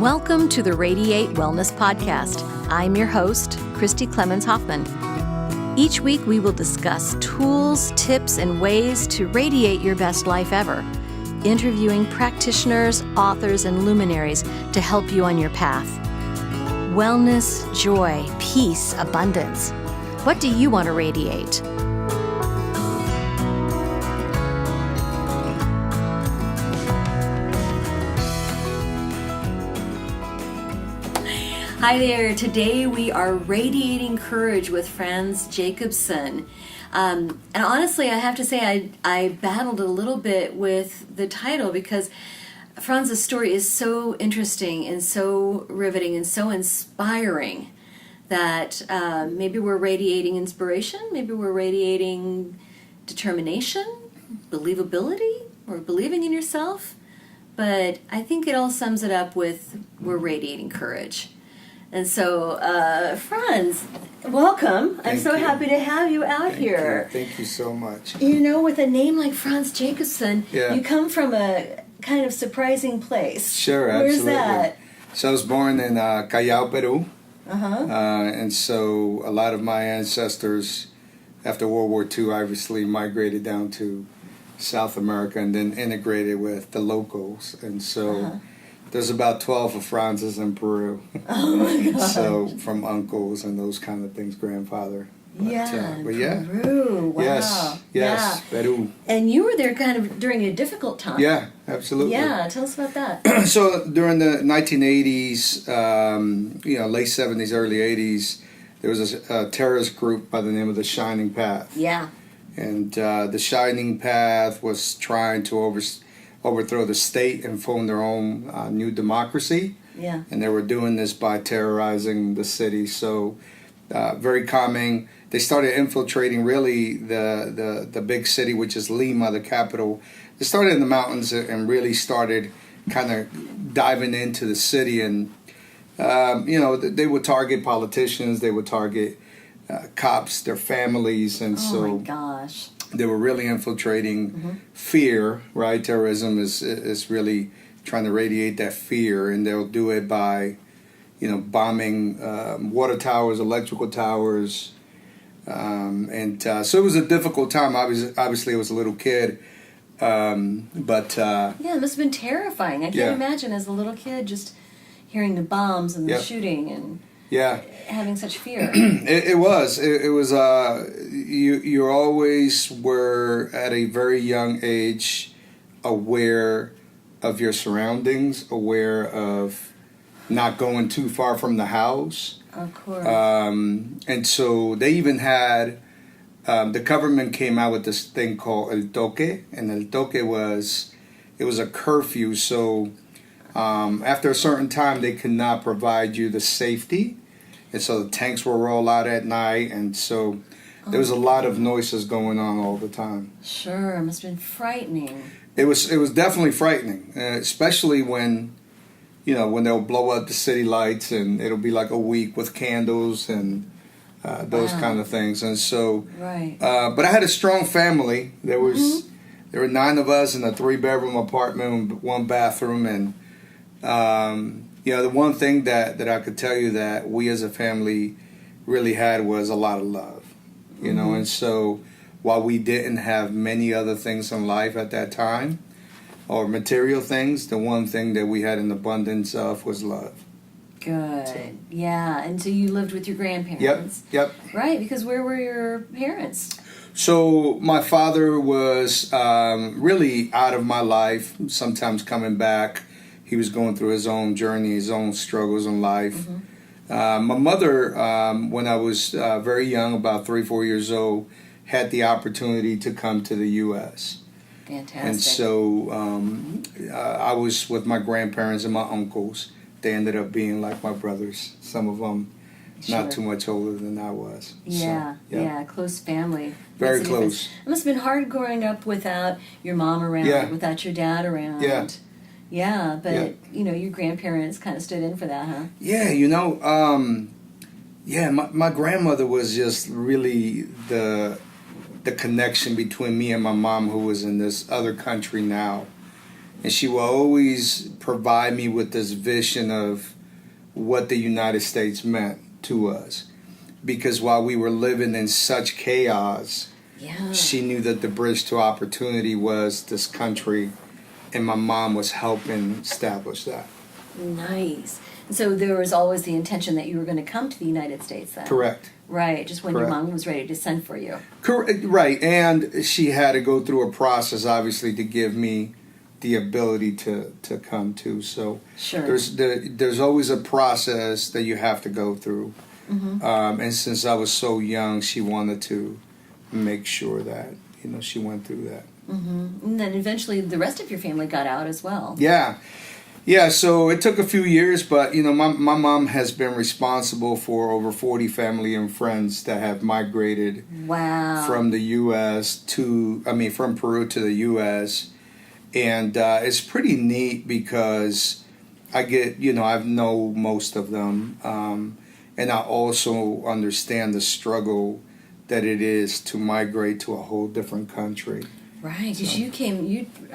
Welcome to the Radiate Wellness Podcast. I'm your host, Christy Clemens Hoffman. Each week we will discuss tools, tips, and ways to radiate your best life ever, interviewing practitioners, authors, and luminaries to help you on your path. Wellness, joy, peace, abundance. What do you want to radiate? Hi there. Today we are radiating courage with Frankz Jacobsen. And honestly, I have to say I battled a little bit with the title because Franz's story is so interesting and so riveting and so inspiring that maybe we're radiating inspiration, maybe we're radiating determination, believability, or believing in yourself. But I think it all sums it up with we're radiating courage. And so, Frankz, welcome. I'm so happy to have you out here. Thank you so much. You know, with a name like Frankz Jacobsen, you come from a kind of surprising place. Sure, Where's absolutely. that? So I was born in Callao, Peru. Uh-huh. And so a lot of my ancestors, after World War II, obviously migrated down to South America and then integrated with the locals. And so there's about 12 of Franz's in Peru. Oh my God. So from uncles and those kind of things, grandfather. But Peru. Wow. Yes, Peru. And you were there kind of during a difficult time. Yeah, absolutely. Yeah, tell us about that. So during the 1980s, late 70s, early 80s, there was a terrorist group by the name of the Shining Path. Yeah. And the Shining Path was trying to overthrow the state and form their own new democracy. Yeah. And they were doing this by terrorizing the city. So very calming. They started infiltrating really the big city, which is Lima, the capital. They started in the mountains and really started kind of diving into the city. And, they would target politicians. They would target cops, their families. And my gosh. They were really infiltrating fear, right? Terrorism is really trying to radiate that fear, and they'll do it by, bombing water towers, electrical towers, so it was a difficult time. Obviously, I was a little kid, but it must have been terrifying. I can't imagine as a little kid just hearing the bombs and the shooting and having such fear. It was. You always were at a very young age aware of your surroundings, aware of not going too far from the house. Of course. And so they even had, the government came out with this thing called El Toque, and El Toque was a curfew. So after a certain time, they could not provide you the safety. And so the tanks will roll out at night, and so there was a lot of noises going on all the time. Sure, it must have been frightening. It was definitely frightening, especially when they'll blow up the city lights, and it'll be like a week with candles and those kind of things. And so, but I had a strong family. There were 9 of us in a 3-bedroom apartment with 1 bathroom, and the one thing that I could tell you that we as a family really had was a lot of love, and so while we didn't have many other things in life at that time or material things, the one thing that we had an abundance of was love. Good. So. Yeah. And so you lived with your grandparents. Yep. Right, because where were your parents? So my father was really out of my life, sometimes coming back. He was going through his own journey, his own struggles in life. My mother, when I was very young, about 3-4 years old, had the opportunity to come to the U.S. Fantastic. And so I was with my grandparents and my uncles. They ended up being like my brothers. Some of them not too much older than I was. Yeah, so, close family. Very close. It must have been hard growing up without your mom around, without your dad around. Yeah, but your grandparents kind of stood in for that, huh? Yeah, my grandmother was just really the connection between me and my mom, who was in this other country now. And she will always provide me with this vision of what the United States meant to us. Because while we were living in such chaos, she knew that the bridge to opportunity was this country, and my mom was helping establish that. Nice. So there was always the intention that you were going to come to the United States then? Correct. Right, just when your mom was ready to send for you. Correct. Right, and she had to go through a process, obviously, to give me the ability to come to. So there's always a process that you have to go through. And since I was so young, she wanted to make sure that she went through that. And then eventually the rest of your family got out as well. Yeah, so it took a few years, but my mom has been responsible for over 40 family and friends that have migrated from the U.S. from Peru to the U.S. And it's pretty neat because I know most of them, and I also understand the struggle that it is to migrate to a whole different country. Right, because I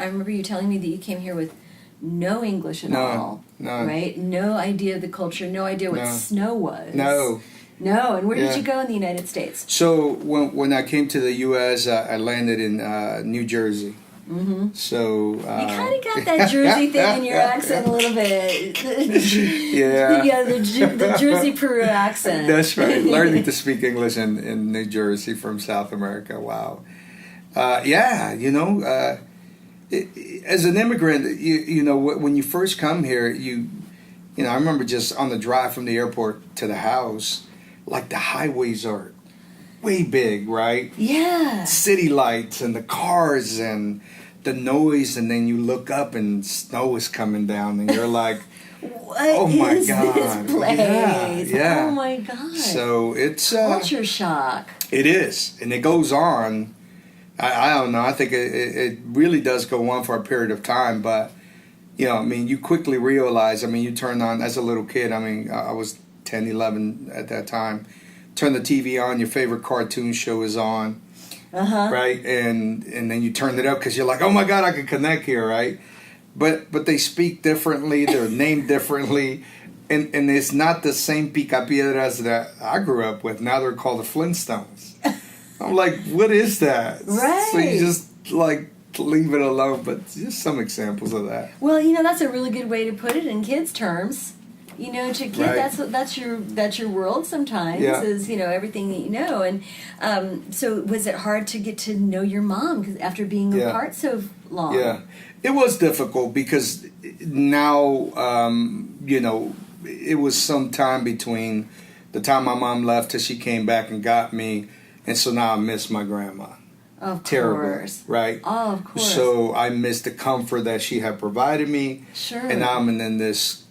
remember you telling me that you came here with no English at all. None. Right? No idea of the culture, no idea what snow was. No. And where did you go in the United States? So when I came to the U.S., I landed in New Jersey. So you kind of got that Jersey thing in your accent a little bit. The Jersey Peru accent. That's right. Learning to speak English in New Jersey from South America. Wow. As an immigrant, when you first come here, I remember just on the drive from the airport to the house, like the highways are way big, right? Yeah. City lights and the cars and the noise, and then you look up and snow is coming down, and you're like, "Oh my God, this place? Yeah. Oh my God!" So it's culture shock. It is, and it goes on. I don't know. I think it really does go on for a period of time, but you quickly realize. You turn on as a little kid. I was 10, 11 at that time. Turn the TV on. Your favorite cartoon show is on, right? And then you turn it up because you're like, oh my God, I can connect here, right? But they speak differently. They're named differently, and it's not the same picapiedras that I grew up with. Now they're called the Flintstones. I'm like, what is that? Right. So you just leave it alone. But just some examples of that. Well, that's a really good way to put it in kids' terms. To kid, that's your world sometimes is everything that you know. And so was it hard to get to know your mom because after being apart so long? Yeah, it was difficult because now it was some time between the time my mom left till she came back and got me. And so now I miss my grandma. Of Terrible, course. right? Oh, of course. So I miss the comfort that she had provided me. Sure. And now I'm in this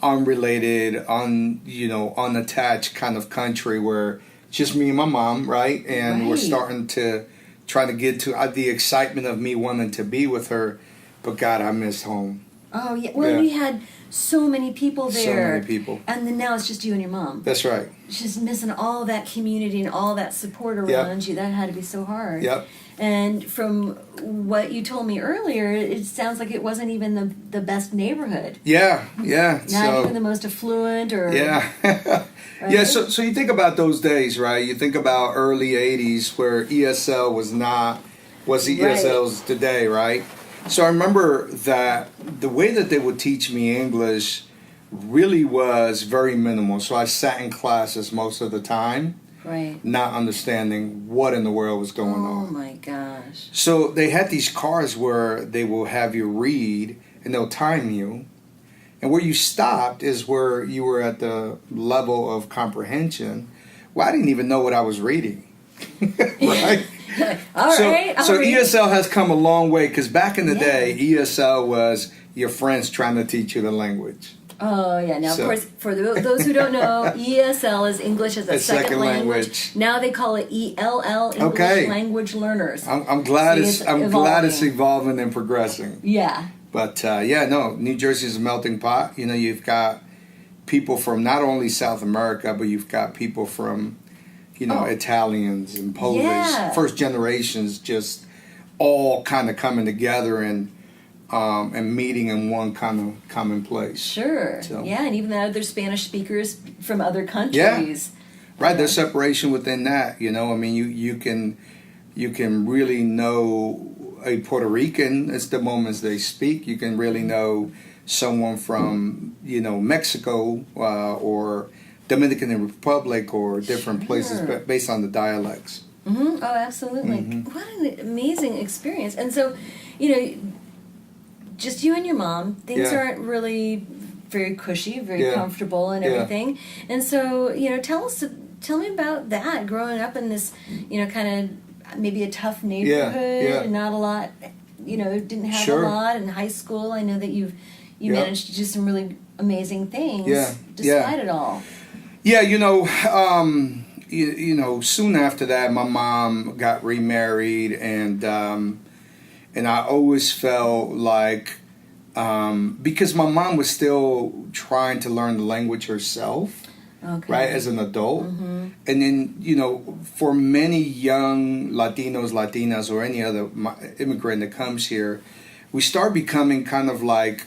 unrelated, unattached kind of country where just me and my mom, right? And we're starting to try to get to the excitement of me wanting to be with her. But God, I miss home. Oh, yeah. Well, we had so many people there. So many people. And then now it's just you and your mom. That's right. Just missing all that community and all that support around you. That had to be so hard. Yep. And from what you told me earlier, it sounds like it wasn't even the best neighborhood. Yeah. Not even the most affluent or... Yeah. Right? Yeah, so you think about those days, right? You think about early 80s where ESL was not what the ESL is today, right? So I remember that the way that they would teach me English really was very minimal. So I sat in classes most of the time, not understanding what in the world was going on. Oh my gosh. So they had these cards where they will have you read and they'll time you. And where you stopped is where you were at the level of comprehension. Well, I didn't even know what I was reading. Right? So ESL has come a long way because back in the day, ESL was your friends trying to teach you the language. Oh, yeah. Now, of course, for those who don't know, ESL is English as a second language. Now they call it ELL, English Language Learners. I'm glad it's evolving and progressing. Yeah. But, New Jersey is a melting pot. You've got people from not only South America, but you've got people from... Italians and Polish, first generations just all kind of coming together and meeting in one kind of common place. Sure. So. Yeah, and even the other Spanish speakers from other countries. Yeah. Right. There's separation within that. You know, I mean, you can really know a Puerto Rican as the moments they speak. You can really know someone from, you know, Mexico or Dominican Republic or different places based on the dialects. Mm-hmm. Oh, absolutely. Mm-hmm. What an amazing experience. And so, you know, just you and your mom, things aren't really very cushy, very comfortable and everything. And so, you know, tell me about that, growing up in this, you know, kind of maybe a tough neighborhood and not a lot, you know, didn't have a lot in high school. I know that you managed to do some really amazing things despite it all. Yeah, you know, you know, soon after that, my mom got remarried, and I always felt like because my mom was still trying to learn the language herself. Okay. Right, as an adult. Mm-hmm. And then, you know, for many young Latinos, Latinas, or any other immigrant that comes here, we start becoming kind of like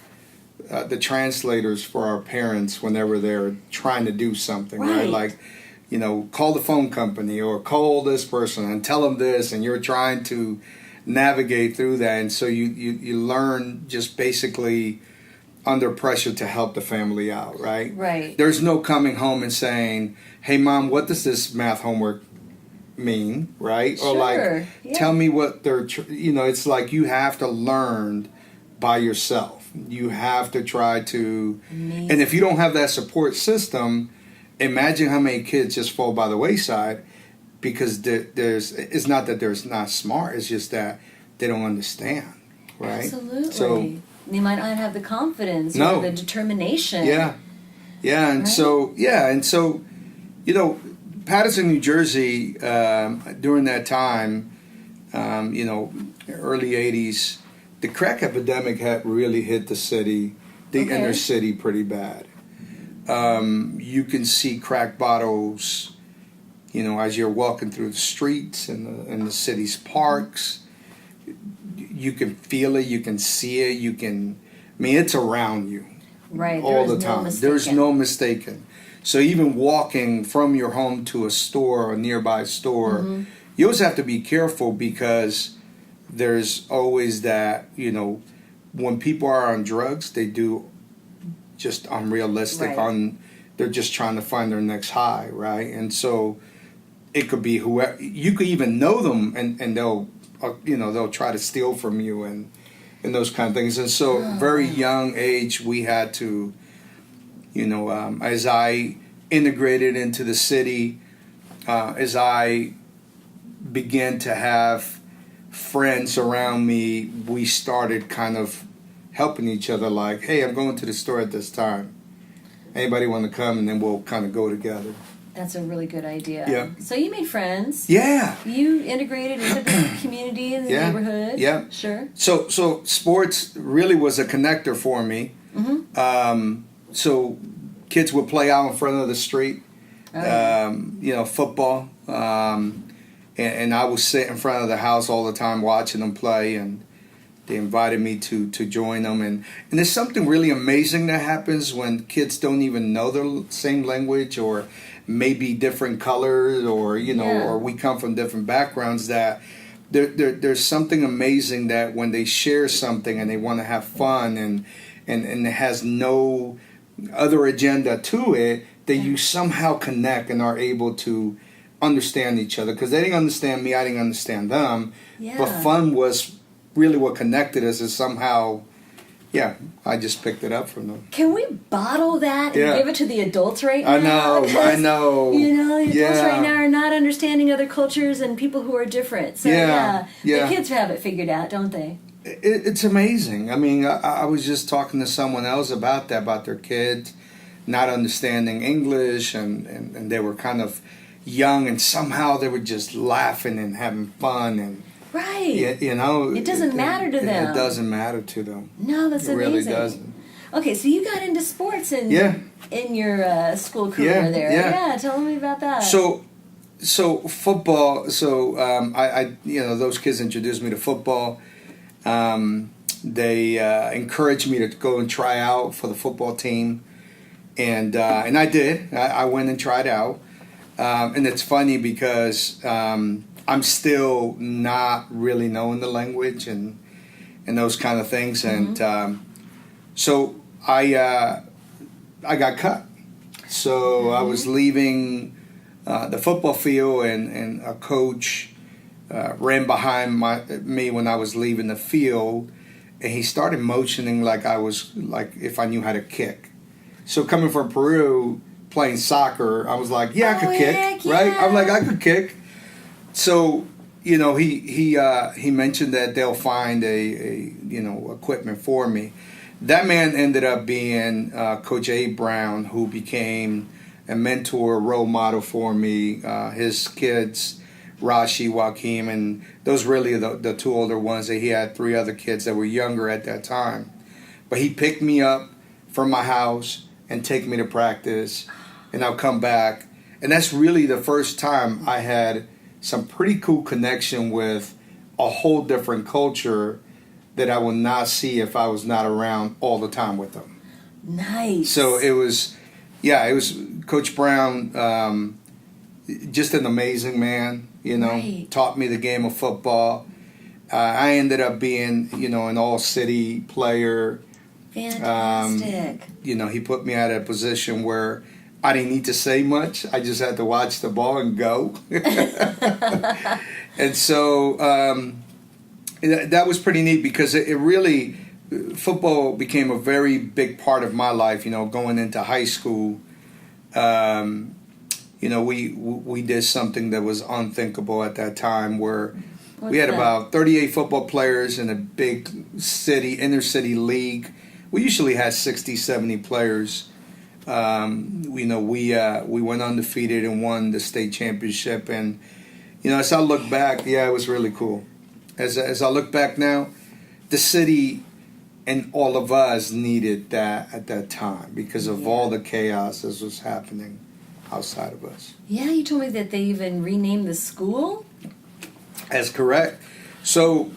the translators for our parents whenever they're trying to do something, right? Like, you know, call the phone company or call this person and tell them this, and you're trying to navigate through that. And so you learn just basically under pressure to help the family out, right? Right. There's no coming home and saying, "Hey, Mom, what does this math homework mean?" Right? Sure. Or like, tell me what they're, you know, it's like you have to learn by yourself. You have to try to, and if you don't have that support system, imagine how many kids just fall by the wayside because it's not that they're not smart, it's just that they don't understand, right? Absolutely. So, they might not have the confidence or the determination. Yeah, and so you know, Paterson, New Jersey, during that time, you know, early '80s, the crack epidemic had really hit the city, the inner city, pretty bad. You can see crack bottles, you know, as you're walking through the streets and in the city's parks. You can feel it, you can see it, I mean, it's around you. Right. All the time. There's no mistaking. So even walking from your home to a store or a nearby store, you always have to be careful because there's always that, you know, when people are on drugs, they do just unrealistic they're just trying to find their next high, right? And so it could be whoever, you could even know them and they'll, you know, they'll try to steal from you and those kind of things. And so very young age, we had to, you know, as I integrated into the city, as I began to have friends around me, we started kind of helping each other, like, hey, I'm going to the store at this time. Anybody want to come? And then we'll kind of go together. That's a really good idea. Yeah. So you made friends. Yeah. You integrated into the community in the neighborhood. Yeah. Sure. So sports really was a connector for me. Mm-hmm. So kids would play out in front of the street. You know, football. And I would sit in front of the house all the time watching them play, and they invited me to join them. And there's something really amazing that happens when kids don't even know the same language or maybe different colors or, you know, or we come from different backgrounds, that there's something amazing that when they share something and they want to have fun and it has no other agenda to it, that you somehow connect and are able to understand each other. Because they didn't understand me, I didn't understand them. Yeah. But fun was really what connected us, is somehow, I just picked it up from them. Can we bottle that and give it to the adults right now? I know. You know, the adults right now are not understanding other cultures and people who are different. So the kids have it figured out, don't they? It's amazing. I mean, I was just talking to someone else about that, about their kids not understanding English, and they were kind of young, and somehow they were just laughing and having fun, and you know, it doesn't matter to them. It doesn't matter to them. No, that's amazing. It really doesn't. Okay, so you got into sports in your school career there. Yeah, tell me about that. So So football. So those kids introduced me to football. They encouraged me to go and try out for the football team, and I did. I went and tried out, and it's funny because I'm still not really knowing the language and those kind of things, and so I got cut. So I was leaving the football field, and a coach ran behind me when I was leaving the field, and he started motioning like if I knew how to kick. So coming from Peru, playing soccer, I was like, I could kick, right? I'm like, I could kick. So he mentioned that they'll find a equipment for me. That man ended up being Coach A. Brown, who became a mentor, role model for me. His kids, Rashi, Joaquim, and those really the two older ones. That he had 3 other kids that were younger at that time. But he picked me up from my house and take me to practice, and I'll come back. And that's really the first time I had some pretty cool connection with a whole different culture that I would not see if I was not around all the time with them. Nice. So it was Coach Brown, just an amazing man, Right. Taught me the game of football. I ended up being, an all-city player. Fantastic. He put me at a position where I didn't need to say much. I just had to watch the ball and go. And so that was pretty neat because it really, football became a very big part of my life, going into high school. We did something that was unthinkable at that time where we had about 38 football players in a big inner city league. We usually had 60, 70 players. We went undefeated and won the state championship. And, as I look back, it was really cool. As I look back now, the city and all of us needed that at that time because of all the chaos that was happening outside of us. Yeah, you told me that they even renamed the school? That's correct. So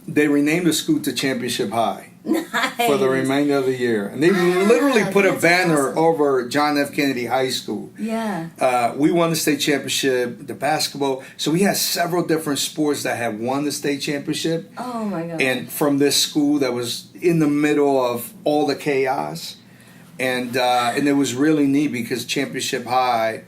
they renamed the school to Championship High. Nice. For the remainder of the year. And they literally put a banner awesome. over John F. Kennedy High School. Yeah. We won the state championship, the basketball. So we had several different sports that had won the state championship. Oh, my God. And from this school that was in the middle of all the chaos. And it was really neat because Championship High,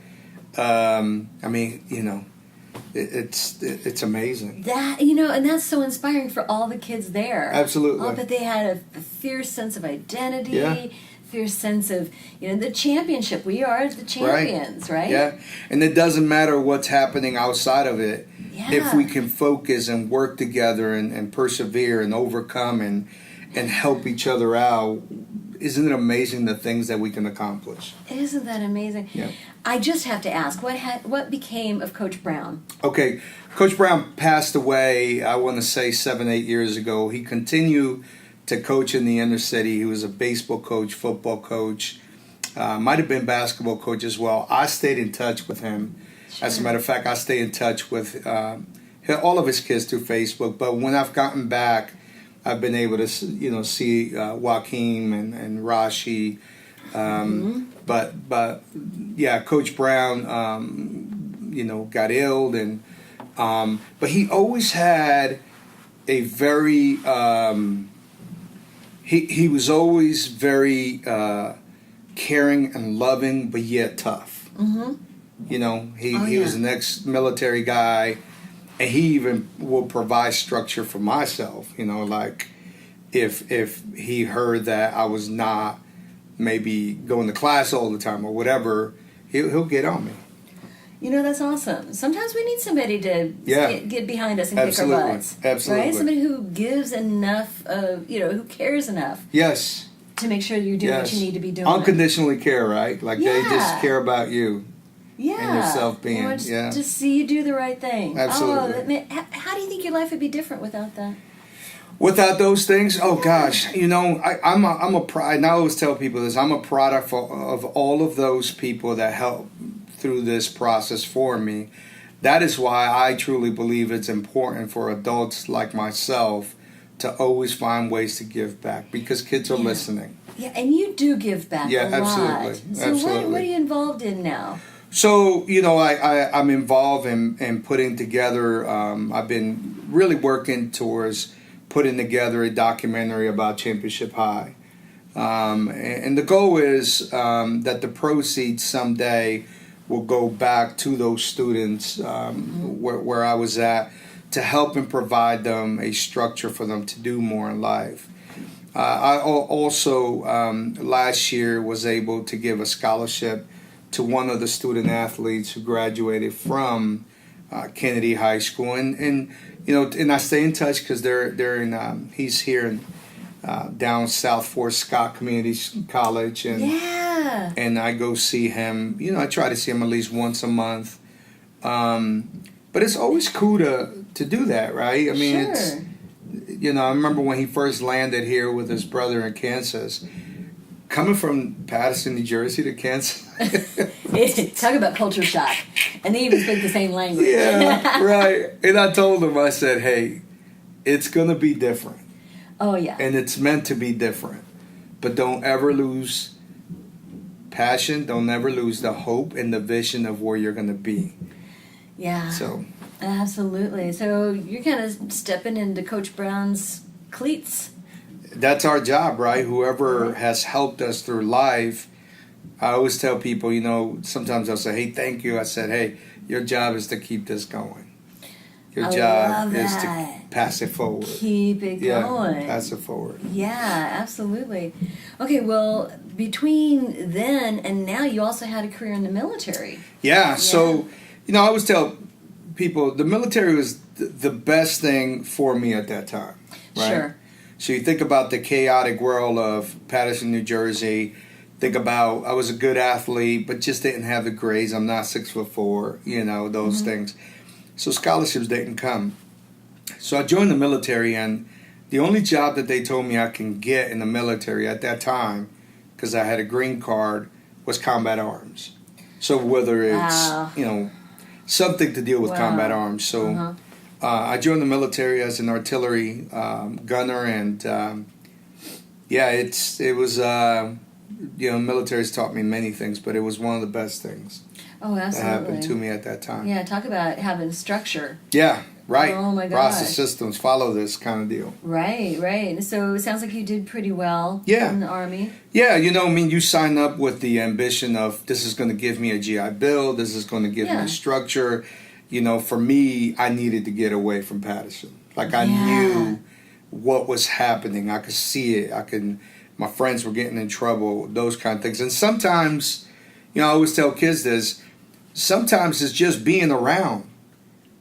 it's amazing. That, and that's so inspiring for all the kids there. Absolutely. But they had a fierce sense of identity, Yeah. fierce sense of, the championship. We are the champions, right? Yeah. And it doesn't matter what's happening outside of it. Yeah. If we can focus and work together and persevere and overcome and help each other out, isn't it amazing the things that we can accomplish? Isn't that amazing? Yeah. I just have to ask, what became of Coach Brown? Okay, Coach Brown passed away, I want to say 7, 8 years ago. He continued to coach in the inner city. He was a baseball coach, football coach, might have been basketball coach as well. I stayed in touch with him. Sure. As a matter of fact, I stay in touch with all of his kids through Facebook. But when I've gotten back, I've been able to, see Joaquim and Rashi. But yeah, Coach Brown, got ill, and but he always had a very he was always very caring and loving, but yet tough. Mm-hmm. He was an ex-military guy. And he even will provide structure for myself, like if he heard that I was not maybe going to class all the time or whatever, he'll get on me. That's awesome. Sometimes we need somebody to get behind us and Absolutely. kick our butts. Absolutely. Right? Somebody who gives enough of, who cares enough. Yes. To make sure you're doing what you need to be doing. Unconditionally care, right? Like they just care about you. Yeah. And yourself being, to see you do the right thing. Absolutely. How do you think your life would be different without that? Without those things, gosh, I'm a product. And I always tell people this: I'm a product of all of those people that helped through this process for me. That is why I truly believe it's important for adults like myself to always find ways to give back, because kids are listening. Yeah, and you do give back a lot. Absolutely. So Absolutely. What are you involved in now? So, I'm involved in putting together, I've been really working towards putting together a documentary about Championship High. And the goal is that the proceeds someday will go back to those students where I was at, to help and provide them a structure for them to do more in life. I also last year was able to give a scholarship to one of the student athletes who graduated from Kennedy High School, and I stay in touch because they're in he's here in down South Fort Scott Community College, and I go see him. I try to see him at least once a month. But it's always cool to do that, right? I mean, sure. I remember when he first landed here with his brother in Kansas, coming from Paterson, New Jersey to Kansas. Talk about culture shock. And they even speak the same language. Yeah, right. And I told him, I said, hey, it's going to be different. Oh, yeah. And it's meant to be different. But don't ever lose passion. Don't ever lose the hope and the vision of where you're going to be. Yeah. So. Absolutely. So you're kind of stepping into Coach Brown's cleats. That's our job, right? Whoever has helped us through life. I always tell people, sometimes I'll say, hey, thank you. I said, hey, your job is to keep this going. Your job is to pass it forward. Keep it going. Pass it forward. Yeah, absolutely. Okay, well, between then and now, you also had a career in the military. Yeah. So, I always tell people the military was the best thing for me at that time. Right? Sure. So you think about the chaotic world of Paterson, New Jersey. Think about, I was a good athlete, but just didn't have the grades. I'm not 6'4", those things. So scholarships didn't come. So I joined the military, and the only job that they told me I can get in the military at that time, because I had a green card, was combat arms. So whether it's, something to deal with combat arms. So I joined the military as an artillery gunner, and it was military's taught me many things, but it was one of the best things. Oh, absolutely. That happened to me at that time. Yeah, talk about having structure. Yeah, right. Oh my gosh. Process systems, follow this kind of deal. Right. So it sounds like you did pretty well in the Army. Yeah, you sign up with the ambition of, this is going to give me a GI Bill, this is going to give me structure. For me, I needed to get away from Paterson. Like, I knew what was happening. I could see it. My friends were getting in trouble, those kind of things. And sometimes, I always tell kids this, sometimes it's just being around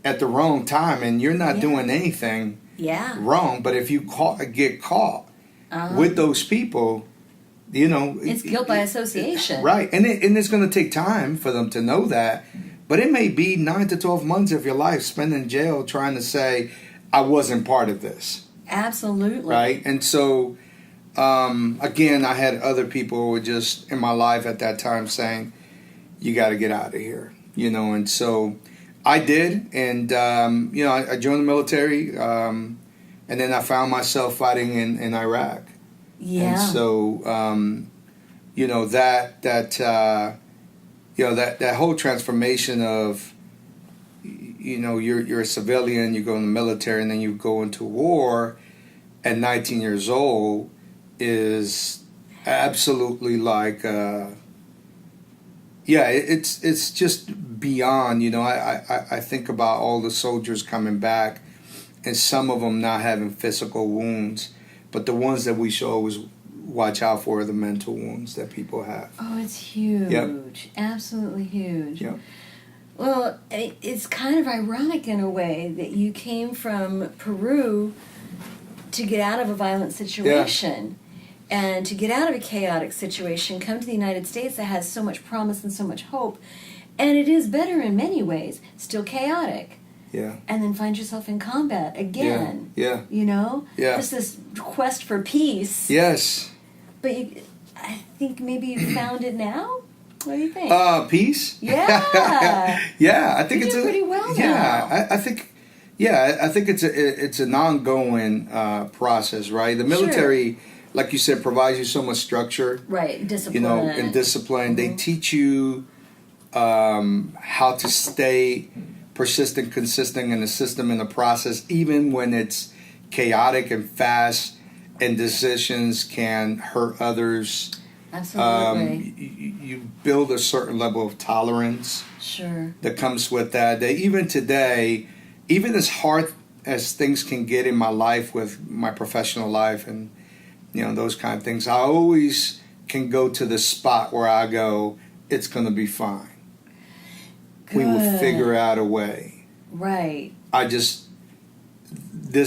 at the wrong time, and you're not doing anything wrong. But if you get caught with those people, it's guilt by association. Right. And it's going to take time for them to know that. But it may be 9 to 12 months of your life spent in jail trying to say, I wasn't part of this. Absolutely. Right. And so, again, I had other people who were just in my life at that time saying, you got to get out of here, and so I did. And, I joined the military, and then I found myself fighting in Iraq. Yeah. And so, that whole transformation of, you're a civilian, you go in the military, and then you go into war at 19 years old is absolutely like, it's just beyond, I think about all the soldiers coming back, and some of them not having physical wounds, but the ones that we should always watch out for are the mental wounds that people have. Oh, it's huge. Yep. Absolutely huge. Yep. Well, it's kind of ironic in a way that you came from Peru to get out of a violent situation. And to get out of a chaotic situation, come to the United States that has so much promise and so much hope. And it is better in many ways, still chaotic. Yeah. And then find yourself in combat again. Yeah. Yeah. Just this quest for peace. Yes. But I think maybe you found it now? What do you think? Peace. Yeah. Yeah, I think you it's do pretty well now. Yeah, I think. Yeah, I think it's an ongoing process, right? The military, like you said, provides you so much structure, right? Discipline, you know, and discipline. They teach you how to stay persistent, consistent in the system, in the process, even when it's chaotic and fast, and decisions can hurt others. Absolutely. You build a certain level of tolerance. Sure. That comes with that. That even today, even as hard as things can get in my life with my professional life and those kind of things, I always can go to the spot where I go, it's going to be fine. Good. We will figure out a way. Right. This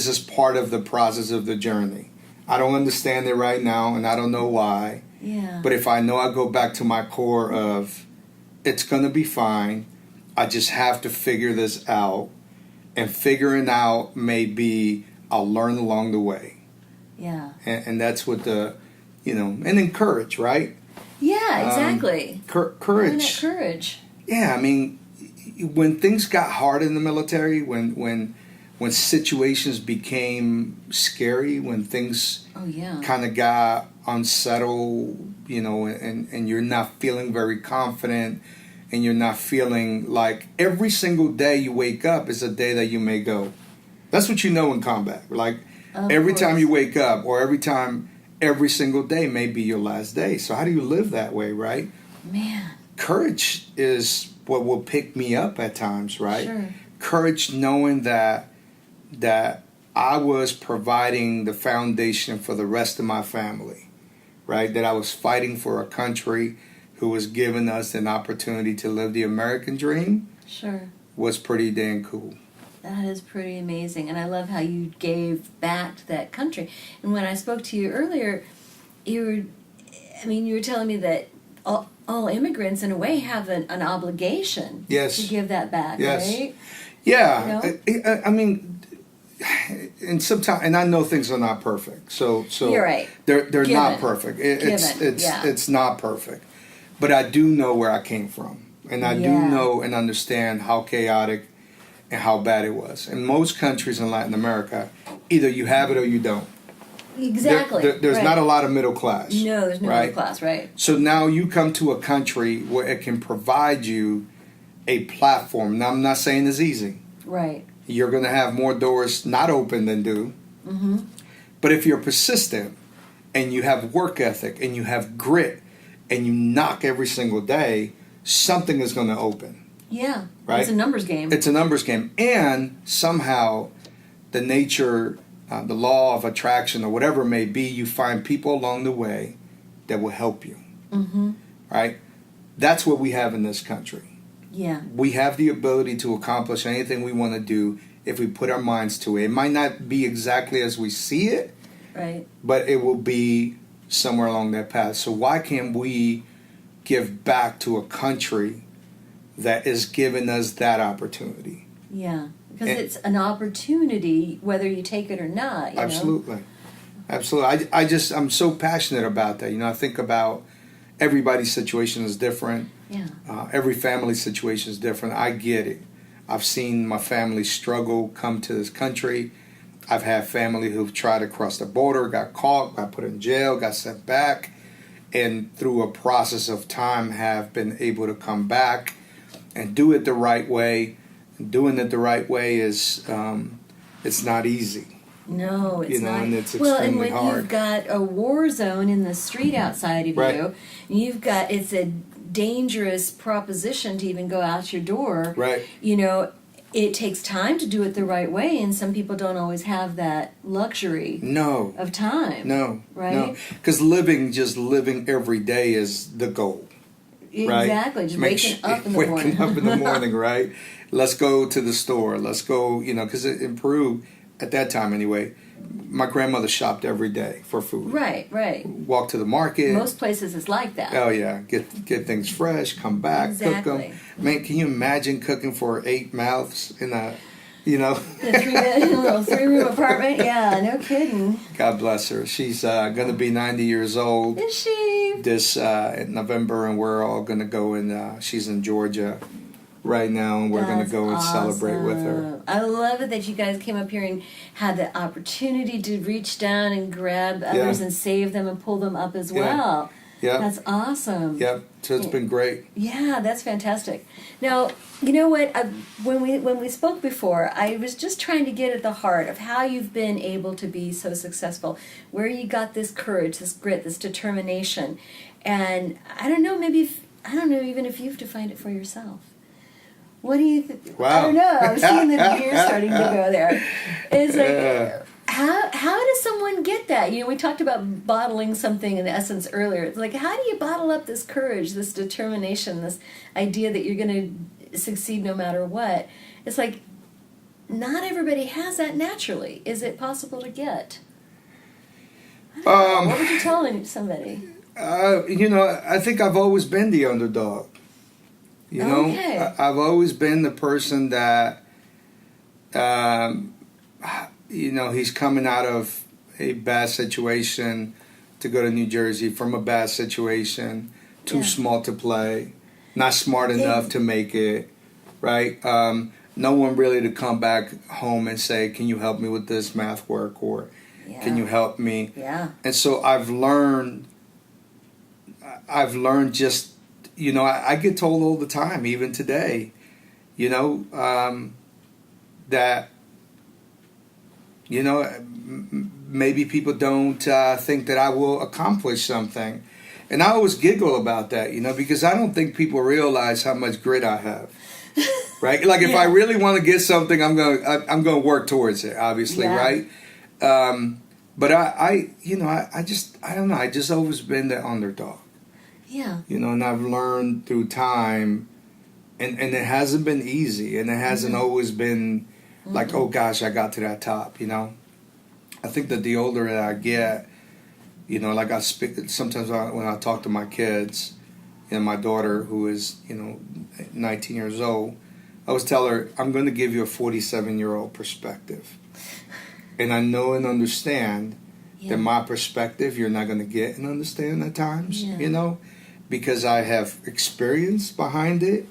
is part of the process of the journey. I don't understand it right now, and I don't know why. Yeah. But if I know, I go back to my core of, it's going to be fine. I just have to figure this out. And figuring out maybe I'll learn along the way. Yeah. And that's what and encourage, right? Yeah, exactly. Courage. Courage. Yeah, I mean, when things got hard in the military, when situations became scary, when things kind of got unsettled, and you're not feeling very confident, and you're not feeling like every single day you wake up is a day that you may go. That's what you know in combat. Like every time you wake up, or every single day may be your last day. So how do you live that way, right? Man. Courage is what will pick me up at times, right? Sure. Courage knowing that I was providing the foundation for the rest of my family, right? That I was fighting for a country who was giving us an opportunity to live the American dream. Sure. Was pretty dang cool. That is pretty amazing. And I love how you gave back to that country. And when I spoke to you earlier, you were telling me that all immigrants, in a way, have an obligation to give that back, right? Yeah. I mean, and sometimes, and I know things are not perfect. So you're right. They're not perfect. It's not perfect. But I do know where I came from. And I do know and understand how chaotic and how bad it was. In most countries in Latin America, either you have it or you don't. Exactly. There's not a lot of middle class. No, there's no middle class, right. So now you come to a country where it can provide you a platform. Now, I'm not saying it's easy. Right. You're going to have more doors not open than do. Mm-hmm. But if you're persistent and you have work ethic and you have grit and you knock every single day, something is going to open. Yeah. Right? It's a numbers game. It's a numbers game. And somehow the nature, the law of attraction or whatever it may be, you find people along the way that will help you. Mm-hmm. Right? That's what we have in this country. Yeah. We have the ability to accomplish anything we want to do if we put our minds to it. It might not be exactly as we see it, right, but it will be somewhere along that path. So why can't we give back to a country that is giving us that opportunity? Yeah, because it's an opportunity whether you take it or not. Absolutely. Absolutely. I'm so passionate about that. I think about everybody's situation is different. Yeah. Every family situation is different. I get it. I've seen my family struggle come to this country. I've had family who've tried to cross the border, got caught, got put in jail, got sent back, and through a process of time have been able to come back and do it the right way. And doing it the right way is, it's not easy. No, it's not. And it's extremely hard. You've got a war zone in the street outside of you, it's a dangerous proposition to even go out your door. Right. It takes time to do it the right way, and some people don't always have that luxury of time. No. Right? No. Because just living every day is the goal. Exactly. Right? Just waking up in the morning. Waking up in the morning, right? Let's go to the store. Let's go, because in Peru, at that time anyway, my grandmother shopped every day for food. Right. Walk to the market. Most places is like that. Oh yeah, get things fresh, come back, cook them. Man, can you imagine cooking for 8 mouths in a, In a 3-room apartment? Yeah, no kidding. God bless her. She's going to be 90 years old. Is she? this in November, and we're all going to go and she's in Georgia right now, and we're going to go and celebrate with her. I love it that you guys came up here and had the opportunity to reach down and grab others and save them and pull them up as well. Yeah. That's awesome. Yep. So it's been great. Yeah, that's fantastic. Now, you know what? When we spoke before, I was just trying to get at the heart of how you've been able to be so successful, where you got this courage, this grit, this determination. And I don't know, I don't know even if you've defined it for yourself. What do you think? Wow. I don't know. I'm seeing the gears starting to go there. It's like, how does someone get that? You know, we talked about bottling something in essence earlier. It's like, how do you bottle up this courage, this determination, this idea that you're going to succeed no matter what? It's like, not everybody has that naturally. Is it possible to get? What would you tell somebody? You know, I think I've always been the underdog. You know, I've always been the person that, you know, he's coming out of a bad situation to go to New Jersey from a bad situation, too small to play, not smart enough to make it, right? No one really to come back home and say, can you help me with this math work, or can you help me? Yeah. And so I've learned just, you know, I get told all the time, even today, you know, that, you know, maybe people don't think that I will accomplish something. And I always giggle about that, you know, because I don't think people realize how much grit I have. Right? Like if I really want to get something, I'm going to work towards it, obviously, right? But I you know, I don't know, I just always been the underdog. Yeah. You know, and I've learned through time, and it hasn't been easy, and it hasn't always been like, oh gosh, I got to that top, you know. I think that the older that I get, you know, like sometimes when I talk to my kids, and my daughter, who is, you know, 19 years old, I always tell her, I'm going to give you a 47-year-old perspective. And I know and understand that my perspective you're not going to get and understand at times, you know, because I have experience behind it.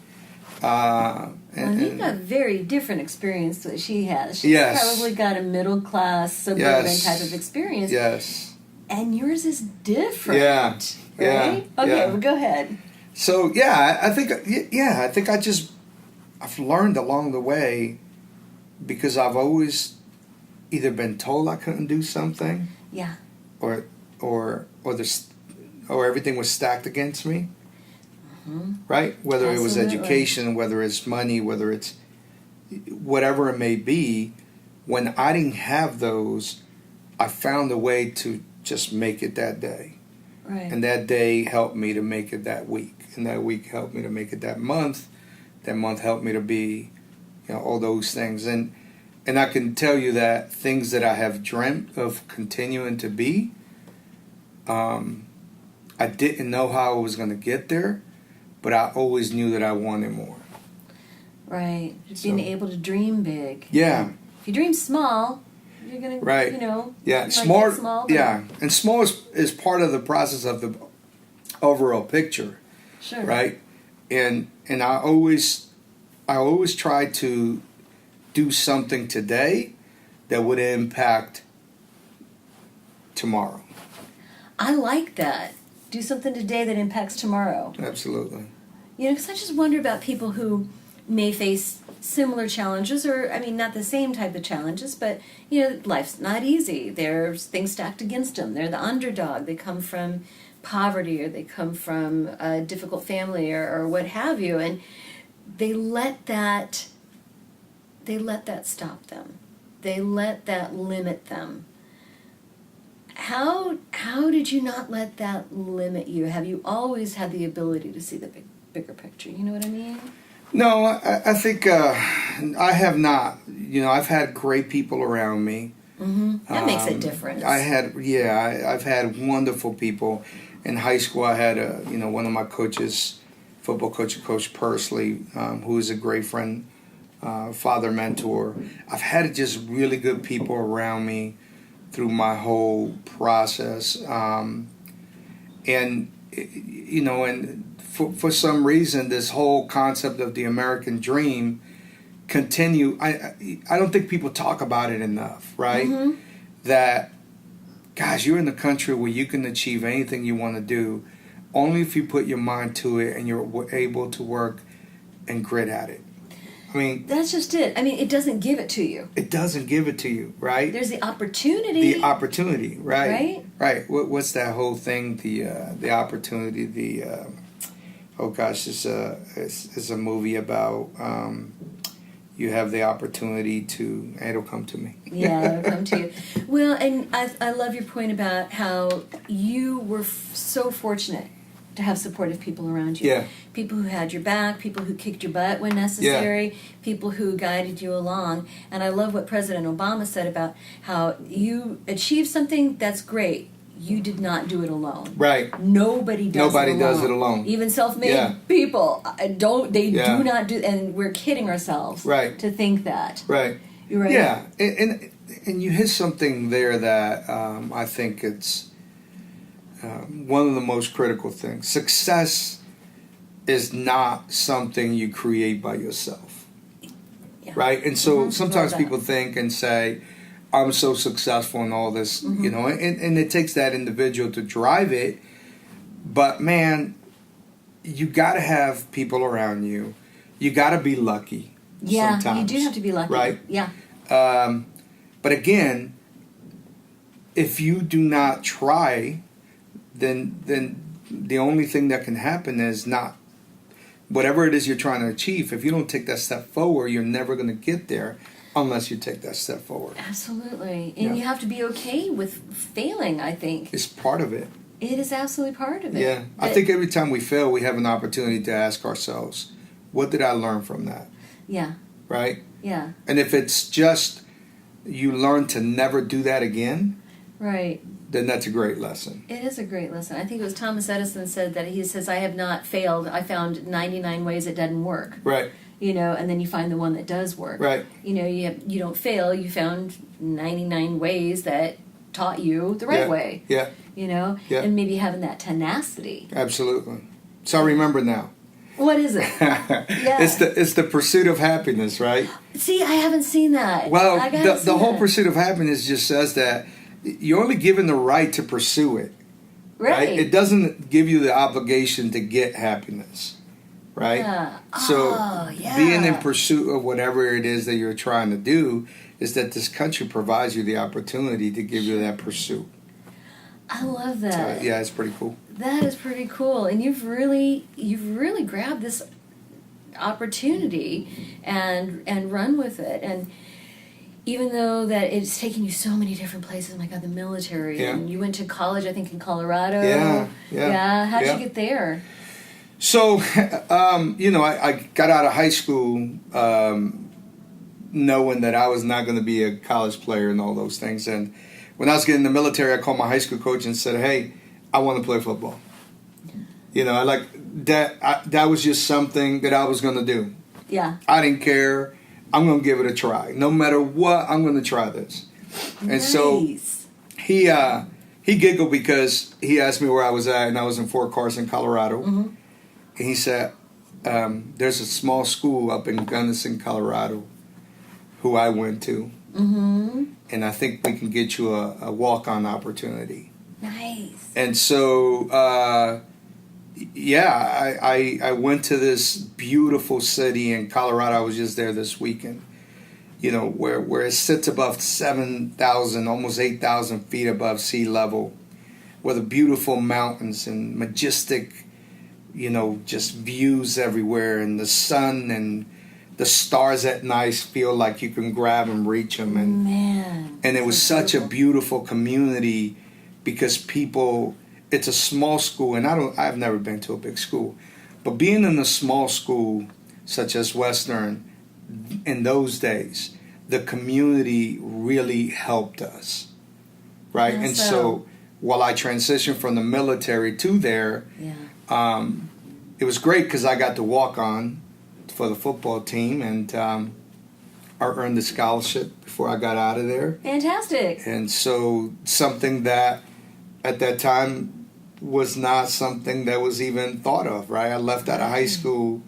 Well, you've got a very different experience that she has. She's probably got a middle-class, suburban type of experience. Yes. And yours is different. Yeah. Right? Yeah. Okay, well, go ahead. So, I think I've learned along the way, because I've always either been told I couldn't do something. Yeah. Or everything was stacked against me. Right? Whether it was education, whether it's money, whether it's whatever it may be, when I didn't have those, I found a way to just make it that day. Right. And that day helped me to make it that week. And that week helped me to make it that month. That month helped me to be, you know, all those things. And I can tell you that things that I have dreamt of continuing to be, I didn't know how I was going to get there, but I always knew that I wanted more. Right. Just being able to dream big. Yeah. If you dream small, you're going to, you know. Yeah, small. And small is part of the process of the overall picture. Sure. Right? And I always try to do something today that would impact tomorrow. I like that. Do something today that impacts tomorrow. Absolutely. You know, because I just wonder about people who may face similar challenges, or, I mean, not the same type of challenges, but, you know, life's not easy. There's things stacked against them. They're the underdog. They come from poverty, or they come from a difficult family, or what have you, and they let that stop them. They let that limit them. How did you not let that limit you? Have you always had the ability to see the bigger picture? You know what I mean? No, I think I have not. You know, I've had great people around me. That makes a difference. I've had wonderful people. In high school, I had one of my coaches, football coach, Coach Pursley, who is a great friend, father mentor. I've had just really good people around me through my whole process, and you know, and for some reason, this whole concept of the American dream continue. I don't think people talk about it enough, right? Mm-hmm. That, guys, you're in a country where you can achieve anything you want to do, only if you put your mind to it and you're able to work and grit at it. I mean, that's just it. I mean, it doesn't give it to you. It doesn't give it to you, right? There's the opportunity. The opportunity, right? Right. Right. What's that whole thing? The opportunity. Oh gosh, it's a movie about you have the opportunity to. It'll come to me. Yeah, it'll come to you. Well, and I love your point about how you were so fortunate to have supportive people around you. Yeah. People who had your back, people who kicked your butt when necessary, people who guided you along. And I love what President Obama said about how you achieved something that's great. You did not do it alone. Right. Nobody does it alone. Even self-made people do not do, and we're kidding ourselves to think that. Right. You're right. Yeah. And you hit something there that I think it's one of the most critical things. Success is not something you create by yourself. Yeah. Right? And so sometimes people think and say, I'm so successful and all this, you know, and it takes that individual to drive it. But man, you got to have people around you. You got to be lucky. Yeah, sometimes, you do have to be lucky. Right? Yeah. But again, if you do not try, then the only thing that can happen is not whatever it is you're trying to achieve. If you don't take that step forward, you're never going to get there unless you take that step forward. Absolutely. And you have to be okay with failing, I think. It's part of it. It is absolutely part of it. Yeah. I think every time we fail, we have an opportunity to ask ourselves, what did I learn from that? Yeah. Right? Yeah. And if it's just you learn to never do that again, right, then that's a great lesson. It is a great lesson. I think it was Thomas Edison said that he says, I have not failed. I found 99 ways it doesn't work. Right. You know, and then you find the one that does work. Right. You know, you don't fail. You found 99 ways that taught you the right way. Yeah. You know? Yeah. And maybe having that tenacity. Absolutely. So I remember now. What is it? Yeah. It's the pursuit of happiness, right? See, I haven't seen that. Well, the whole pursuit of happiness just says that you're only given the right to pursue it. Right? It doesn't give you the obligation to get happiness. Right? Yeah. So being in pursuit of whatever it is that you're trying to do is that this country provides you the opportunity to give you that pursuit. I love that. Yeah, it's pretty cool. That is pretty cool. And you've really grabbed this opportunity and run with it. And even though that it's taken you so many different places, oh my God, the military, and you went to college, I think, in Colorado. Yeah. How'd you get there? So, you know, I got out of high school knowing that I was not going to be a college player and all those things. And when I was getting in the military, I called my high school coach and said, hey, I want to play football. You know, I like that. That was just something that I was going to do. Yeah. I didn't care. I'm going to give it a try. No matter what, I'm going to try this. And so he giggled because he asked me where I was at, and I was in Fort Carson, Colorado. Mm-hmm. And he said, there's a small school up in Gunnison, Colorado, who I went to. Mm-hmm. And I think we can get you a walk-on opportunity. Nice. And so, I went to this beautiful city in Colorado. I was just there this weekend. You know, where it sits above 7,000, almost 8,000 feet above sea level, with the beautiful mountains and majestic, you know, just views everywhere, and the sun and the stars at night feel like you can grab and reach them. And it was such a beautiful community because people. It's a small school, and I've never been to a big school, but being in a small school such as Western, in those days, the community really helped us, right? And so while I transitioned from the military to there, it was great because I got to walk on for the football team, and I earned the scholarship before I got out of there. Fantastic. And so something that at that time was not something that was even thought of, right? I left out of high school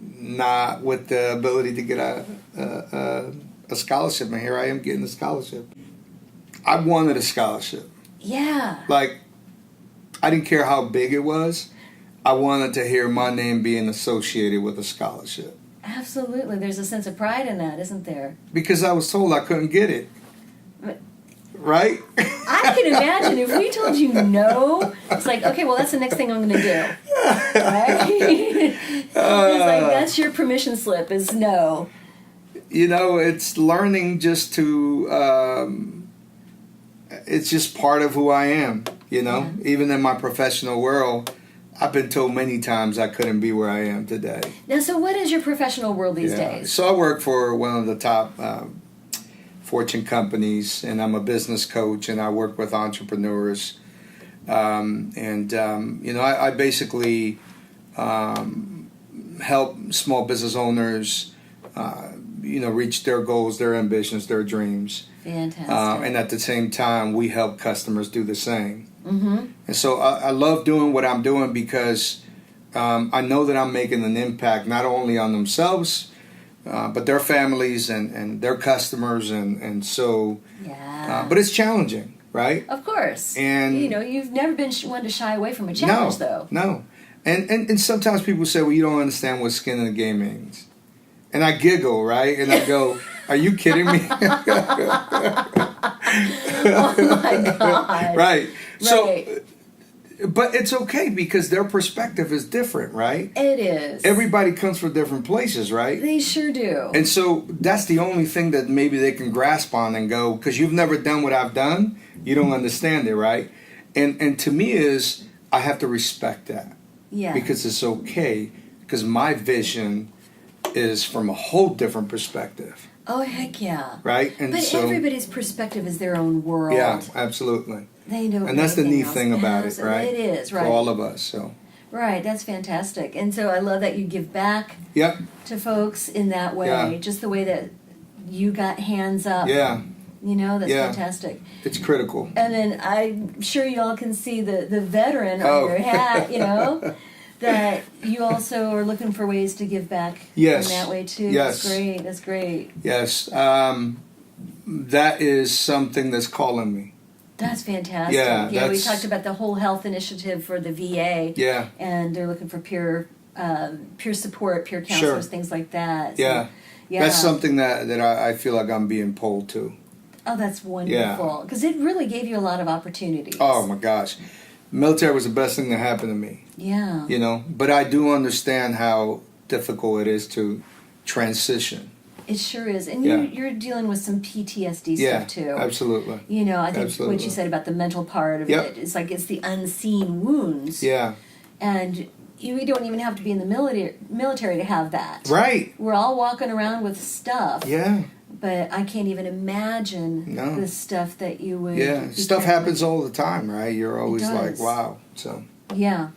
not with the ability to get a scholarship, and here I am getting a scholarship. I wanted a scholarship. Yeah. Like, I didn't care how big it was. I wanted to hear my name being associated with a scholarship. Absolutely. There's a sense of pride in that, isn't there? Because I was told I couldn't get it. Right? I can imagine if we told you no, it's like, okay, well, that's the next thing I'm going to do. Right? It's like, that's your permission slip is no. You know, it's learning just to, it's just part of who I am, you know? Yeah. Even in my professional world, I've been told many times I couldn't be where I am today. Now, so what is your professional world these days? So I work for one of the top Fortune companies, and I'm a business coach, and I work with entrepreneurs. You know, I basically help small business owners, you know, reach their goals, their ambitions, their dreams. Fantastic. And at the same time, we help customers do the same. Mm-hmm. And so I love doing what I'm doing because I know that I'm making an impact not only on themselves, but their families and their customers. And so, but it's challenging, right? Of course. And, you know, you've never been one to shy away from a challenge, though. No. And sometimes people say, well, you don't understand what skin in the game means. And I giggle, right? And I go, are you kidding me? Oh, my God. Right. So, but it's okay because their perspective is different, right? It is. Everybody comes from different places, right? They sure do. And so that's the only thing that maybe they can grasp on and go, because you've never done what I've done, you don't understand it, right? And to me is, I have to respect that. Yeah. Because it's okay, because my vision is from a whole different perspective. Oh, heck yeah. Right? And but so, everybody's perspective is their own world. Yeah, absolutely. They don't. And that's the neat else. thing about it, right? It is, right. For all of us, so. Right, that's fantastic. And so I love that you give back Yep. to folks in that way, just the way that you got hands up. Yeah. You know, that's fantastic. It's critical. And then I'm sure you all can see the veteran on your hat, you know, that you also are looking for ways to give back in that way too. Yes. That's great. That's great. Yes. That is something that's calling me. That's fantastic. Yeah, we talked about the whole health initiative for the VA. Yeah. And they're looking for peer support, peer counselors, things like that. So, yeah. That's something that I feel like I'm being pulled to. Oh, that's wonderful. Because it really gave you a lot of opportunities. Oh, my gosh. Military was the best thing that happened to me. Yeah. You know, but I do understand how difficult it is to transition. It sure is. And you're dealing with some PTSD stuff too. Yeah, absolutely. You know, I think what you said about the mental part of it, it's like it's the unseen wounds. Yeah. And you don't even have to be in the military to have that. Right. We're all walking around with stuff. Yeah. But I can't even imagine the stuff that you would... Yeah, stuff happens all the time, right? You're always like, wow. So. Yeah.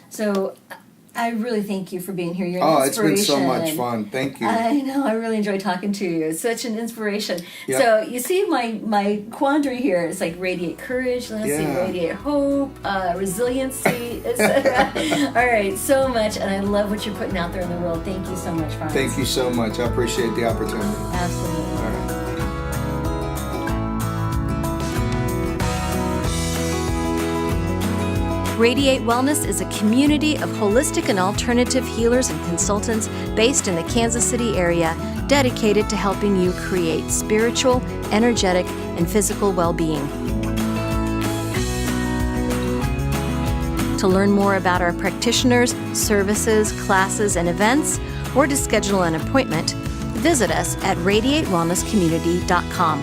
So I really thank you for being here. You're an inspiration. It's been so much fun. Thank you. I know. I really enjoy talking to you. It's such an inspiration. Yep. So you see my quandary here. It's like radiate courage, let's see, radiate hope, resiliency, etc. All right, so much. And I love what you're putting out there in the world. Thank you so much, Frankz. Thank you so much. I appreciate the opportunity. Absolutely. All right. Radiate Wellness is a community of holistic and alternative healers and consultants based in the Kansas City area, dedicated to helping you create spiritual, energetic, and physical well-being. To learn more about our practitioners, services, classes, and events, or to schedule an appointment, visit us at radiatewellnesscommunity.com.